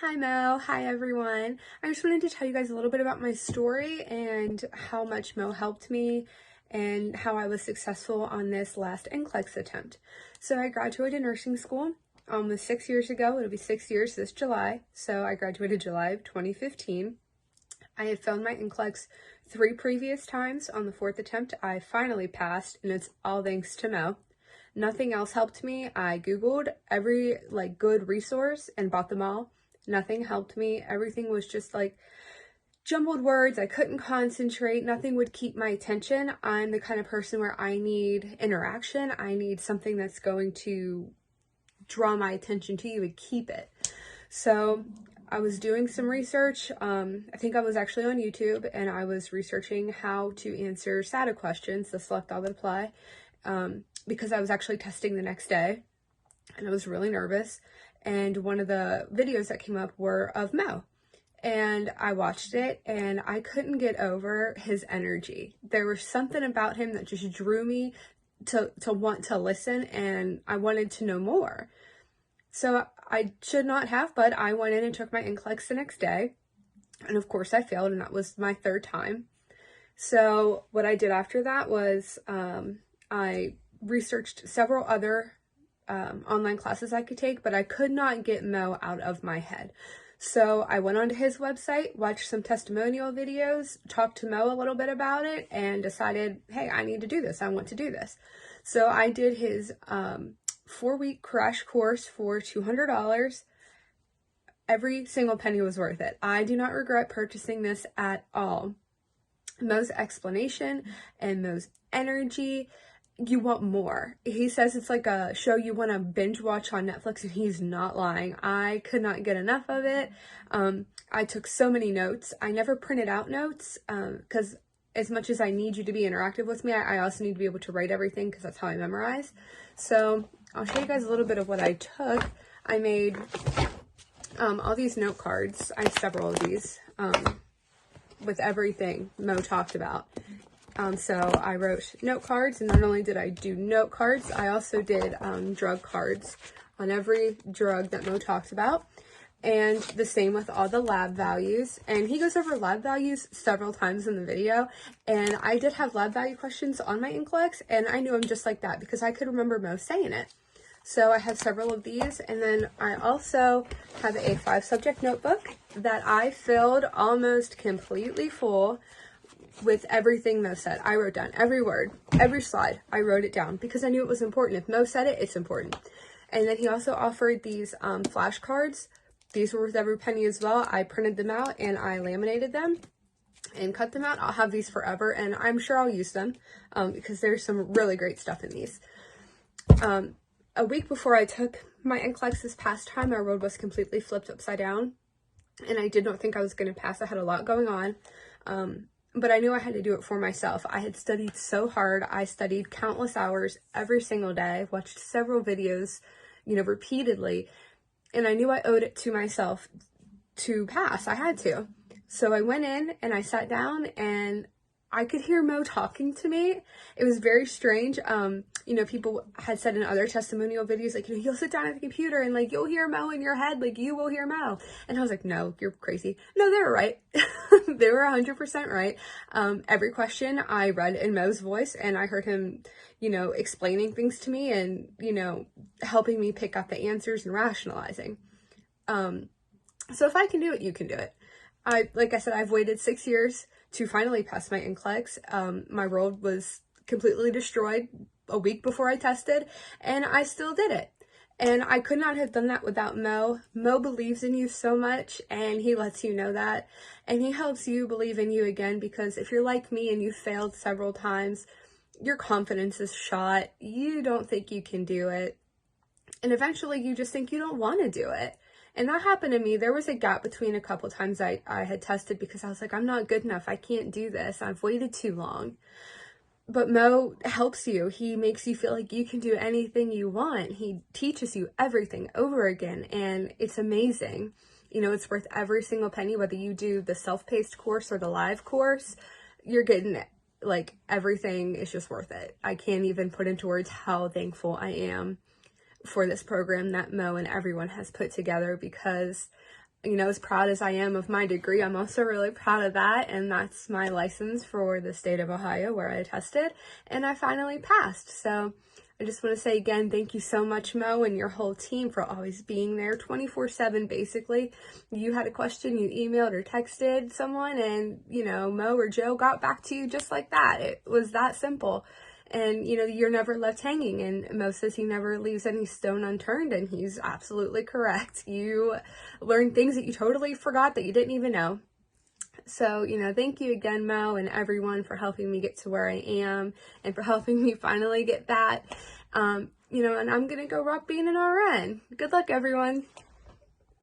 Hi Mo, hi everyone. I just wanted to tell you guys a little bit about my story and how much Mo helped me and how I was successful on this last NCLEX attempt. So I graduated nursing school almost 6 years ago. It'll be 6 years this July. So I graduated July of 2015. I had failed my NCLEX 3 previous times. On the 4th attempt, I finally passed, and it's all thanks to Mo. Nothing else helped me. I Googled every good resource and bought them all. Nothing helped me. Everything was just jumbled words. I couldn't concentrate. Nothing would keep my attention. I'm the kind of person where I need interaction. I need something that's going to draw my attention to you and keep it. So I was doing some research. I think I was actually on YouTube, and I was researching how to answer SATA questions, the select all but apply, because I was actually testing the next day, and I was really nervous. And one of the videos that came up were of Mo. And I watched it, and I couldn't get over his energy. There was something about him that just drew me to want to listen, and I wanted to know more. So I should not have, but I went in and took my NCLEX the next day. And of course I failed, and that was my 3rd time. So what I did after that was I researched several other online classes I could take, but I could not get Mo out of my head. So I went onto his website, watched some testimonial videos, talked to Mo a little bit about it, and decided, hey, I need to do this. I want to do this. So I did his 4-week crash course for $200. Every single penny was worth it. I do not regret purchasing this at all. Mo's explanation and Mo's energy, you want more. He says it's like a show you want to binge watch on Netflix, and he's not lying. I could not get enough of it. I took so many notes. I never printed out notes because as much as I need you to be interactive with me, I also need to be able to write everything because that's how I memorize. So I'll show you guys a little bit of what I took. I made all these note cards. I have several of these with everything Mo talked about. So I wrote note cards, and not only did I do note cards, I also did drug cards on every drug that Mo talked about, and the same with all the lab values. And he goes over lab values several times in the video, and I did have lab value questions on my NCLEX, and I knew him just like that because I could remember Mo saying it. So I have several of these, and then I also have a 5-subject notebook that I filled almost completely full with everything Mo said. I wrote down every word, every slide. I wrote it down because I knew it was important. If Mo said it, it's important. And then he also offered these flashcards. These were worth every penny as well. I printed them out and I laminated them and cut them out. I'll have these forever, and I'm sure I'll use them because there's some really great stuff in these. A week before I took my NCLEX this past time, my road was completely flipped upside down, and I did not think I was going to pass. I had a lot going on. But I knew I had to do it for myself. I had studied so hard. I studied countless hours every single day. I've watched several videos, repeatedly. And I knew I owed it to myself to pass. I had to. So I went in and I sat down, and I could hear Mo talking to me. It was very strange. People had said in other testimonial videos, you'll sit down at the computer and you'll hear Mo in your head, you will hear Mo. And I was like, no, you're crazy. No, they were right. They were 100% right. Every question I read in Mo's voice, and I heard him, explaining things to me and, helping me pick up the answers and rationalizing. So if I can do it, you can do it. Like I said, I've waited 6 years to finally pass my NCLEX. My world was completely destroyed a week before I tested, and I still did it. And I could not have done that without Mo. Mo believes in you so much, and he lets you know that. And he helps you believe in you again, because if you're like me and you failed several times, your confidence is shot. You don't think you can do it. And eventually you just think you don't want to do it. And that happened to me. There was a gap between a couple times I had tested because I was like, I'm not good enough. I can't do this. I've waited too long. But Mo helps you. He makes you feel like you can do anything you want. He teaches you everything over again, and it's amazing. It's worth every single penny, whether you do the self-paced course or the live course. You're getting it. Everything is just worth it. I can't even put into words how thankful I am for this program that Mo and everyone has put together, because you know, as proud as I am of my degree, I'm also really proud of that, and that's my license for the state of Ohio where I tested, and I finally passed. So I just want to say again, thank you so much, Mo, and your whole team for always being there 24/7, basically. You had a question, you emailed or texted someone, and, you know, Mo or Joe got back to you just like that. It was that simple. And, you know, you're never left hanging, and Mo says he never leaves any stone unturned, and he's absolutely correct. You learn things that you totally forgot that you didn't even know. So, you know, thank you again, Mo, and everyone for helping me get to where I am and for helping me finally get that. You know, and I'm going to go rock being an RN. Good luck, everyone.